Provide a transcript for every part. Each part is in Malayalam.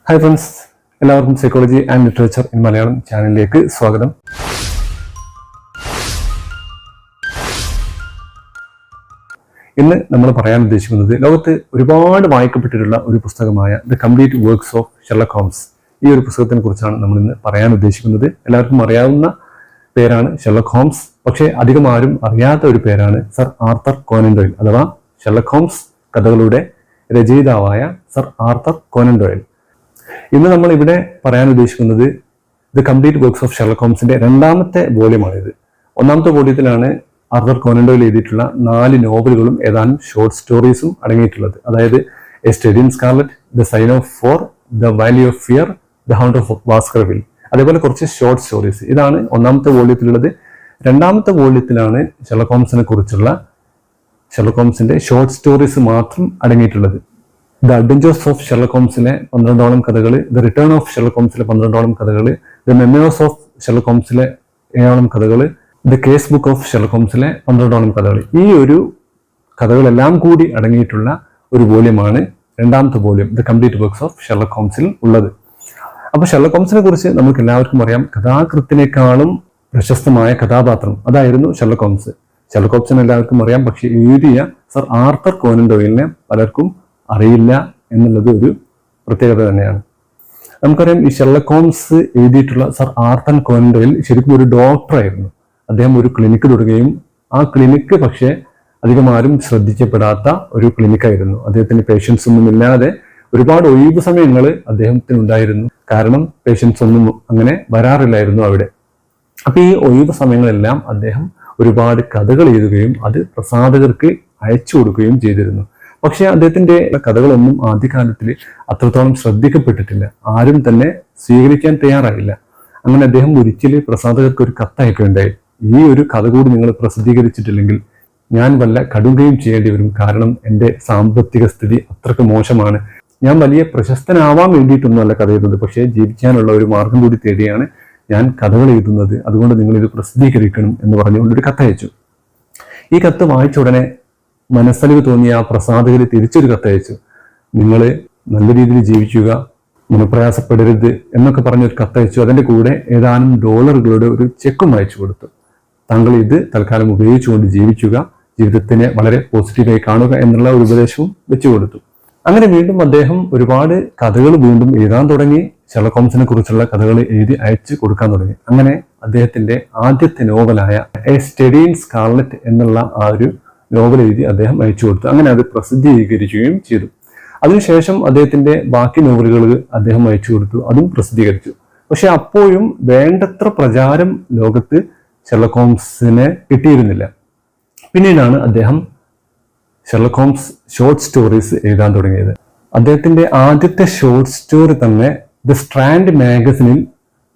ഹായ് ഫ്രണ്ട്സ്, എല്ലാവർക്കും psychology and literature in Malayalam ചാനലിലേക്ക് സ്വാഗതം. ഇന്ന് നമ്മൾ പറയാൻ ഉദ്ദേശിക്കുന്നത് ലോകത്ത് ഒരുപാട് വായിക്കപ്പെട്ടിട്ടുള്ള ഒരു പുസ്തകമായ the complete works of Sherlock Holmes. ഈ ഒരു പുസ്തകത്തിനെ കുറിച്ചാണ് നമ്മൾ ഇന്ന് പറയാൻ ഉദ്ദേശിക്കുന്നത്. എല്ലാവർക്കും അറിയാവുന്ന പേരാണ് ഷെർലക് ഹോംസ്. പക്ഷേ അധികം ആരും അറിയാത്ത ഒരു പേരാണ് സർ ആർത്തർ കോനൻ ഡോയിൽ അഥവാ ഷെർലക് ഹോംസ് കഥകളുടെ രചയിതാവായ സർ ആർത്തർ കോനൻ ഡോയിൽ. ഇന്ന് നമ്മൾ ഇവിടെ പറയാൻ ഉദ്ദേശിക്കുന്നത് the complete works of Sherlock ഹോംസിന്റെ രണ്ടാമത്തെ വോള്യമാണിത്. ഒന്നാമത്തെ വോള്യത്തിലാണ് ആർത്തർ കോനൻ ഡോയിൽ എഴുതിയിട്ടുള്ള 4 നോവലുകളും ഏതാനും ഷോർട്ട് സ്റ്റോറീസും അടങ്ങിയിട്ടുള്ളത്. അതായത് a study in scarlet, the sign of four, the valley of fear, the hound of Baskerville, അതേപോലെ കുറച്ച് ഷോർട്ട് സ്റ്റോറീസ്. ഇതാണ് ഒന്നാമത്തെ വോള്യത്തിലുള്ളത്. രണ്ടാമത്തെ വോള്യത്തിലാണ് ഷെർലക് ഹോംസിനെ കുറിച്ചുള്ള ഷെർലക് ഹോംസിന്റെ ഷോർട്ട് സ്റ്റോറീസ് മാത്രം അടങ്ങിയിട്ടുള്ളത്. ദ അഡ്വഞ്ചേഴ്സ് ഓഫ് ഷെർലക് ഹോംസിലെ 12ഓളം കഥകൾ, ദ റിട്ടേൺ ഓഫ് ഷെർലക് ഹോംസിലെ 12ഓളം കഥകൾ, ദ മെമ്മോസ് ഓഫ് ഷെർലക് ഹോംസിലെ 7ഓളം കഥകൾ, the case book of Sherlock ഹോംസിലെ 12ഓളം കഥകൾ. ഈ ഒരു കഥകളെല്ലാം കൂടി അടങ്ങിയിട്ടുള്ള ഒരു വോള്യമാണ് രണ്ടാമത്തെ volume the complete works of Sherlock ഹോംസിൽ ഉള്ളത്. അപ്പൊ ഷെർലക് ഹോംസിനെ കുറിച്ച് നമുക്ക് എല്ലാവർക്കും അറിയാം. കഥാകൃത്തിനേക്കാളും പ്രശസ്തമായ കഥാപാത്രം അതായിരുന്നു ഷെർലക് ഹോംസ്. ഷെർലക് ഹോംസിനെ എല്ലാവർക്കും അറിയാം, പക്ഷെ എഴുതിയ സർ ആർത്തർ കോനൻ ഡോയിലിനെ പലർക്കും അറിയില്ല എന്നുള്ളത് ഒരു പ്രത്യേകത തന്നെയാണ്. നമുക്കറിയാം, ഈ ഷെർലക് ഹോംസ് എഴുതിയിട്ടുള്ള സർ ആർത്തർ കോനൻ ഡോയിൽ ശരിക്കും ഒരു ഡോക്ടറായിരുന്നു. അദ്ദേഹം ഒരു ക്ലിനിക്ക് തുടങ്ങുകയും ആ ക്ലിനിക്ക് പക്ഷേ അധികം ആരും ശ്രദ്ധിക്കപ്പെടാത്ത ഒരു ക്ലിനിക്കായിരുന്നു. അദ്ദേഹത്തിന് പേഷ്യൻസ് ഒന്നും ഇല്ലാതെ ഒരുപാട് ഒഴിവ് സമയങ്ങൾ അദ്ദേഹത്തിന് ഉണ്ടായിരുന്നു. കാരണം പേഷ്യൻസ് ഒന്നും അങ്ങനെ വരാറില്ലായിരുന്നു അവിടെ. അപ്പൊ ഈ ഒഴിവ് സമയങ്ങളെല്ലാം അദ്ദേഹം ഒരുപാട് കഥകൾ എഴുതുകയും അത് പ്രസാധകർക്ക് അയച്ചു കൊടുക്കുകയും ചെയ്തിരുന്നു. പക്ഷെ അദ്ദേഹത്തിന്റെ കഥകളൊന്നും ആദ്യകാലത്തിൽ അത്രത്തോളം ശ്രദ്ധിക്കപ്പെട്ടിട്ടില്ല. ആരും തന്നെ സ്വീകരിക്കാൻ തയ്യാറായില്ല. അങ്ങനെ അദ്ദേഹം ഒരിക്കൽ പ്രസാധകർക്ക് ഒരു കത്തയക്കുകയുണ്ടായി. ഈ ഒരു കഥ കൂടി നിങ്ങൾ പ്രസിദ്ധീകരിച്ചിട്ടില്ലെങ്കിൽ ഞാൻ വല്ല കടുകയും ചെയ്യേണ്ടി വരും. കാരണം എൻ്റെ സാമ്പത്തിക സ്ഥിതി അത്രക്ക് മോശമാണ്. ഞാൻ വലിയ പ്രശസ്തനാവാൻ വേണ്ടിയിട്ടൊന്നുമല്ല കഥ എഴുതുന്നത്, പക്ഷേ ജീവിക്കാനുള്ള ഒരു മാർഗം കൂടി തേടിയാണ് ഞാൻ കഥകൾ എഴുതുന്നത്. അതുകൊണ്ട് നിങ്ങൾ ഇത് പ്രസിദ്ധീകരിക്കണം എന്ന് പറഞ്ഞുകൊണ്ട് ഒരു കത്തയച്ചു. ഈ കത്ത് വായിച്ച ഉടനെ മനസ്സലിവ് തോന്നിയ ആ പ്രസാധകര് തിരിച്ചൊരു കത്തയച്ചു. നിങ്ങൾ നല്ല രീതിയിൽ ജീവിക്കുക, മനപ്രയാസപ്പെടരുത് എന്നൊക്കെ പറഞ്ഞൊരു കത്തയച്ചു. അതിന്റെ കൂടെ ഏതാനും ഡോളറുകളുടെ ഒരു ചെക്കും അയച്ചു കൊടുത്തു. താങ്കൾ ഇത് തൽക്കാലം ഉപയോഗിച്ചുകൊണ്ട് ജീവിക്കുക, ജീവിതത്തിനെ വളരെ പോസിറ്റീവായി കാണുക എന്നുള്ള ഒരു ഉപദേശവും വെച്ചു കൊടുത്തു. അങ്ങനെ വീണ്ടും അദ്ദേഹം ഒരുപാട് കഥകൾ വീണ്ടും എഴുതാൻ തുടങ്ങി. ഷെർലക് ഹോംസിനെ കുറിച്ചുള്ള കഥകൾ എഴുതി അയച്ചു കൊടുക്കാൻ തുടങ്ങി. അങ്ങനെ അദ്ദേഹത്തിന്റെ ആദ്യത്തെ നോവലായ എ സ്റ്റഡി ഇൻ സ്കാർലറ്റ് എന്നുള്ള ആ ഒരു നോവൽ എഴുതി അദ്ദേഹം അയച്ചു കൊടുത്തു. അങ്ങനെ അത് പ്രസിദ്ധീകരിക്കുകയും ചെയ്തു. അതിനുശേഷം അദ്ദേഹത്തിന്റെ ബാക്കി നോവലുകൾ അദ്ദേഹം അയച്ചു കൊടുത്തു, അതും പ്രസിദ്ധീകരിച്ചു. പക്ഷെ അപ്പോഴും വേണ്ടത്ര പ്രചാരം ലോകത്ത് ഷെർലക് ഹോംസിനെ കിട്ടിയിരുന്നില്ല. പിന്നീടാണ് അദ്ദേഹം ഷെർലക് ഹോംസ് ഷോർട്ട് സ്റ്റോറീസ് എഴുതാൻ തുടങ്ങിയത്. അദ്ദേഹത്തിന്റെ ആദ്യത്തെ ഷോർട്ട് സ്റ്റോറി തന്നെ ദ സ്ട്രാൻഡ് മാഗസിനിൽ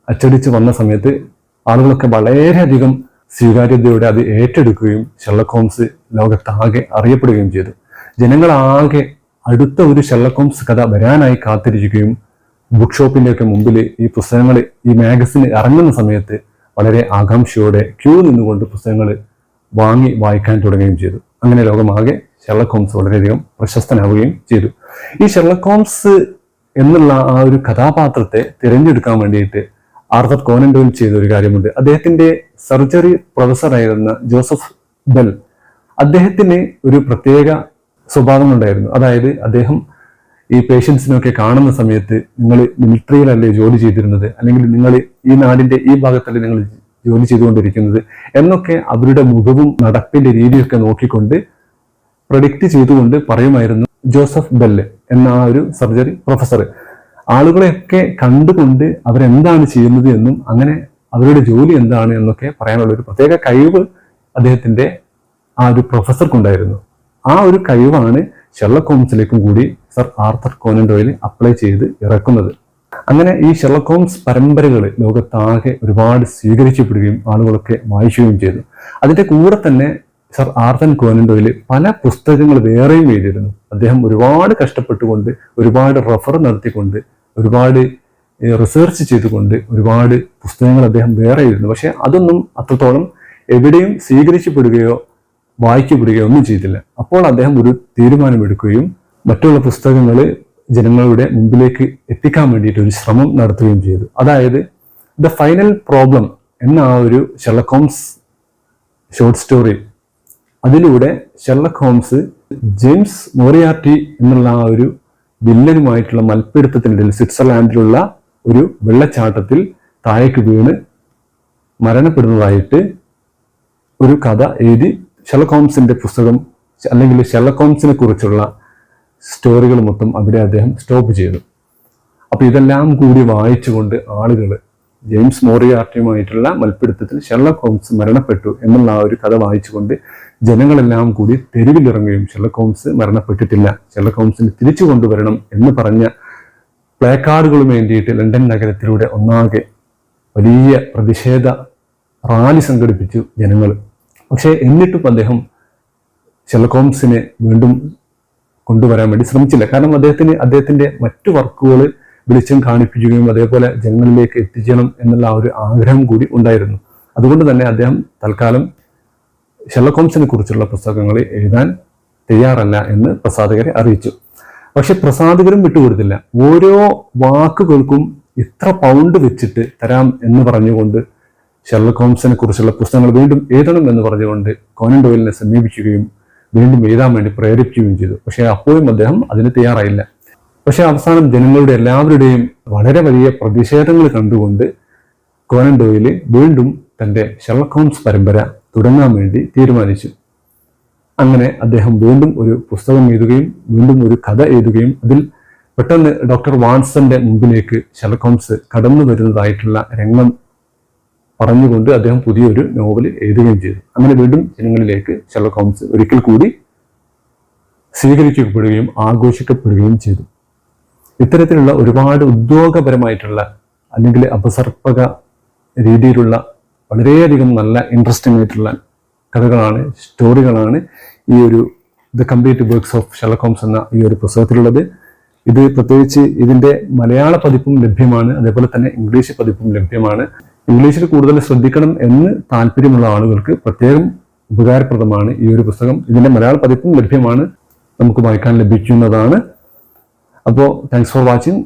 അച്ചടിച്ച് വന്ന സമയത്ത് ആളുകളൊക്കെ വളരെയധികം സ്വീകാര്യതയോടെ അത് ഏറ്റെടുക്കുകയും ഷെർലക് ഹോംസ് ലോകത്താകെ അറിയപ്പെടുകയും ചെയ്തു. ജനങ്ങളാകെ അടുത്ത ഒരു ഷെർലക് ഹോംസ് കഥ വരാനായി കാത്തിരിക്കുകയും ബുക്ക് ഷോപ്പിന്റെ ഒക്കെ മുമ്പിൽ ഈ പുസ്തകങ്ങൾ, ഈ മാഗസിൻ ഇറങ്ങുന്ന സമയത്ത് വളരെ ആകാംക്ഷയോടെ ക്യൂ നിന്നുകൊണ്ട് പുസ്തകങ്ങൾ വാങ്ങി വായിക്കാൻ തുടങ്ങുകയും ചെയ്തു. അങ്ങനെ ലോകമാകെ ഷെർലക് ഹോംസ് വളരെയധികം പ്രശസ്തനാവുകയും ചെയ്തു. ഈ ഷെർലക് ഹോംസ് എന്നുള്ള ആ ഒരു കഥാപാത്രത്തെ തിരഞ്ഞെടുക്കാൻ വേണ്ടിയിട്ട് ആർത്തർ കോനൻ ഡോയിൽ ചെയ്ത ഒരു കാര്യമുണ്ട്. അദ്ദേഹത്തിന്റെ സർജറി പ്രൊഫസറായിരുന്ന ജോസഫ് ബെൽ, അദ്ദേഹത്തിന് ഒരു പ്രത്യേക സ്വഭാവം ഉണ്ടായിരുന്നു. അതായത് അദ്ദേഹം ഈ പേഷ്യൻസിനൊക്കെ കാണുന്ന സമയത്ത് നിങ്ങൾ മിലിറ്ററിയിലല്ലേ ജോലി ചെയ്തിരുന്നത്, അല്ലെങ്കിൽ നിങ്ങൾ ഈ നാടിന്റെ ഈ ഭാഗത്തല്ലേ നിങ്ങൾ ജോലി ചെയ്തുകൊണ്ടിരിക്കുന്നത് എന്നൊക്കെ അവരുടെ മുഖവും നടപ്പിന്റെ രീതിയൊക്കെ നോക്കിക്കൊണ്ട് പ്രഡിക്റ്റ് ചെയ്തുകൊണ്ട് പറയുമായിരുന്നു ജോസഫ് ബെല്ല് എന്ന ആ ഒരു സർജറി പ്രൊഫസർ. ആളുകളെയൊക്കെ കണ്ടുകൊണ്ട് അവരെന്താണ് ചെയ്യുന്നത് എന്നും അങ്ങനെ അവരുടെ ജോലി എന്താണ് എന്നൊക്കെ പറയാനുള്ള ഒരു പ്രത്യേക കഴിവ് അദ്ദേഹത്തിന്റെ ആ ഒരു പ്രൊഫസർക്കുണ്ടായിരുന്നു. ആ ഒരു കഴിവാണ് ഷെർലക് ഹോംസിലേക്കും കൂടി സർ ആർത്തർ കോനൻ ഡോയിൽ അപ്ലൈ ചെയ്ത് ഇറക്കുന്നത്. അങ്ങനെ ഈ ഷെർലക് ഹോംസ് പരമ്പരകൾ ലോകത്താകെ ഒരുപാട് സ്വീകരിക്കപ്പെടുകയും ആളുകളൊക്കെ വായിക്കുകയും ചെയ്തു. അതിന്റെ കൂടെ തന്നെ സർ ആർത്തർ കോനൻ ഡോയിൽ പല പുസ്തകങ്ങൾ വേറെയും എഴുതിയിരുന്നു. അദ്ദേഹം ഒരുപാട് കഷ്ടപ്പെട്ടുകൊണ്ട്, ഒരുപാട് റെഫർ നടത്തിക്കൊണ്ട്, ഒരുപാട് റിസർച്ച് ചെയ്തുകൊണ്ട് ഒരുപാട് പുസ്തകങ്ങൾ അദ്ദേഹം വേറെ എഴുതുന്നു. പക്ഷെ അതൊന്നും അത്രത്തോളം എവിടെയും സ്വീകരിക്കപ്പെടുകയോ വായിക്കപ്പെടുകയോ ഒന്നും ചെയ്തില്ല. അപ്പോൾ അദ്ദേഹം ഒരു തീരുമാനമെടുക്കുകയും മറ്റുള്ള പുസ്തകങ്ങൾ ജനങ്ങളുടെ മുമ്പിലേക്ക് എത്തിക്കാൻ വേണ്ടിയിട്ട് ഒരു ശ്രമം നടത്തുകയും ചെയ്തു. അതായത് ദ ഫൈനൽ പ്രോബ്ലം എന്ന ആ ഒരു ഷെർലക് ഹോംസ് ഷോർട്ട് സ്റ്റോറി, അതിലൂടെ ഷെർലക് ഹോംസ് ജെയിംസ് മോറിയാർട്ടി എന്നുള്ള ആ ഒരു വില്ലനുമായിട്ടുള്ള മൽപ്പിടുത്തത്തിനിടയിൽ സ്വിറ്റ്സർലാൻഡിലുള്ള ഒരു വെള്ളച്ചാട്ടത്തിൽ താഴേക്ക് വീണ് മരണപ്പെടുന്നതായിട്ട് ഒരു കഥ എഴുതി ഷെർലക് ഹോംസിന്റെ പുസ്തകം അല്ലെങ്കിൽ ഷെർലക് ഹോംസിനെ കുറിച്ചുള്ള സ്റ്റോറികൾ മൊത്തം അവിടെ അദ്ദേഹം സ്റ്റോപ്പ് ചെയ്തു. അപ്പൊ ഇതെല്ലാം കൂടി വായിച്ചുകൊണ്ട് ആളുകൾ ജെയിംസ് മോറിയാർട്ടിയുമായിട്ടുള്ള മൽപ്പിടുത്തത്തിൽ ഷെർലക് ഹോംസ് മരണപ്പെട്ടു എന്നുള്ള ആ ഒരു കഥ വായിച്ചുകൊണ്ട് ജനങ്ങളെല്ലാം കൂടി തെരുവിലിറങ്ങുകയും ഷെർലക് ഹോംസ് മരണപ്പെട്ടിട്ടില്ല, ഷെർലക് ഹോംസിനെ തിരിച്ചു കൊണ്ടുവരണം എന്ന് പറഞ്ഞ പ്ലേക്കാർഡുകളും വേണ്ടിയിട്ട് ലണ്ടൻ നഗരത്തിലൂടെ ഒന്നാകെ വലിയ പ്രതിഷേധ റാലി സംഘടിപ്പിച്ചു ജനങ്ങൾ. പക്ഷേ എന്നിട്ടും അദ്ദേഹം ഷെർലക് ഹോംസിനെ വീണ്ടും കൊണ്ടുവരാൻ വേണ്ടി ശ്രമിച്ചില്ല. കാരണം അദ്ദേഹത്തിന്റെ മറ്റു വർക്കുകൾ വെളിച്ചം കാണിപ്പിക്കുകയും അതേപോലെ ജനങ്ങളിലേക്ക് എത്തിച്ചേരണം എന്നുള്ള ആ ഒരു ആഗ്രഹം കൂടി ഉണ്ടായിരുന്നു. അതുകൊണ്ട് തന്നെ അദ്ദേഹം തൽക്കാലം ഷെർലക് ഹോംസിനെ കുറിച്ചുള്ള പുസ്തകങ്ങൾ എഴുതാൻ തയ്യാറല്ല എന്ന് പ്രസാധകരെ അറിയിച്ചു. പക്ഷെ പ്രസാധകരും വിട്ടുകൊടുത്തില്ല. ഓരോ വാക്കുകൾക്കും ഇത്ര പൗണ്ട് വെച്ചിട്ട് തരാം എന്ന് പറഞ്ഞുകൊണ്ട് ഷെർലക് ഹോംസിനെ കുറിച്ചുള്ള പുസ്തകങ്ങൾ വീണ്ടും എഴുതണം എന്ന് പറഞ്ഞുകൊണ്ട് കോനൻ ഡോയിലിനെ സമീപിക്കുകയും വീണ്ടും എഴുതാൻ വേണ്ടി പ്രേരിപ്പിക്കുകയും ചെയ്തു. പക്ഷെ അപ്പോഴും അദ്ദേഹം അതിന് തയ്യാറായില്ല. പക്ഷെ അവസാനം ജനങ്ങളുടെ എല്ലാവരുടെയും വളരെ വലിയ പ്രതിഷേധങ്ങൾ കണ്ടുകൊണ്ട് കോനൻ ഡോയില് വീണ്ടും തന്റെ ഷെർലക് ഹോംസ് പരമ്പര തുടങ്ങാൻ വേണ്ടി തീരുമാനിച്ചു. അങ്ങനെ അദ്ദേഹം വീണ്ടും ഒരു പുസ്തകം എഴുതുകയും വീണ്ടും ഒരു കഥ എഴുതുകയും അതിൽ പെട്ടെന്ന് ഡോക്ടർ വാട്സന്റെ മുമ്പിലേക്ക് ഷെർലക് ഹോംസ് കടന്നു വരുന്നതായിട്ടുള്ള രംഗം പറഞ്ഞുകൊണ്ട് അദ്ദേഹം പുതിയൊരു നോവൽ എഴുതുകയും ചെയ്തു. അങ്ങനെ വീണ്ടും ജനങ്ങളിലേക്ക് ഷെർലക് ഹോംസ് ഒരിക്കൽ കൂടി സ്വീകരിക്കപ്പെടുകയും ആഘോഷിക്കപ്പെടുകയും ചെയ്തു. ഇത്തരത്തിലുള്ള ഒരുപാട് ഉദ്യോഗപരമായിട്ടുള്ള അല്ലെങ്കിൽ അപസർപ്പക രീതിയിലുള്ള വളരെയധികം നല്ല ഇൻട്രസ്റ്റിംഗ് ആയിട്ടുള്ള കഥകളാണ്, സ്റ്റോറികളാണ് ഈ ഒരു the complete works of Sherlock Holmes എന്ന ഈ ഒരു പുസ്തകത്തിലുള്ളത്. ഇത് പ്രത്യേകിച്ച് ഇതിന്റെ മലയാള പതിപ്പും ലഭ്യമാണ്, അതേപോലെ തന്നെ ഇംഗ്ലീഷ് പതിപ്പും ലഭ്യമാണ്. ഇംഗ്ലീഷിൽ കൂടുതൽ ശ്രദ്ധിക്കണം എന്ന് താല്പര്യമുള്ള ആളുകൾക്ക് പ്രത്യേകം ഉപകാരപ്രദമാണ് ഈ ഒരു പുസ്തകം. ഇതിന്റെ മലയാള പതിപ്പും ലഭ്യമാണ്, നമുക്ക് വായിക്കാൻ ലഭിക്കുന്നതാണ്. അപ്പോൾ താങ്ക്സ് ഫോർ വാച്ചിങ്.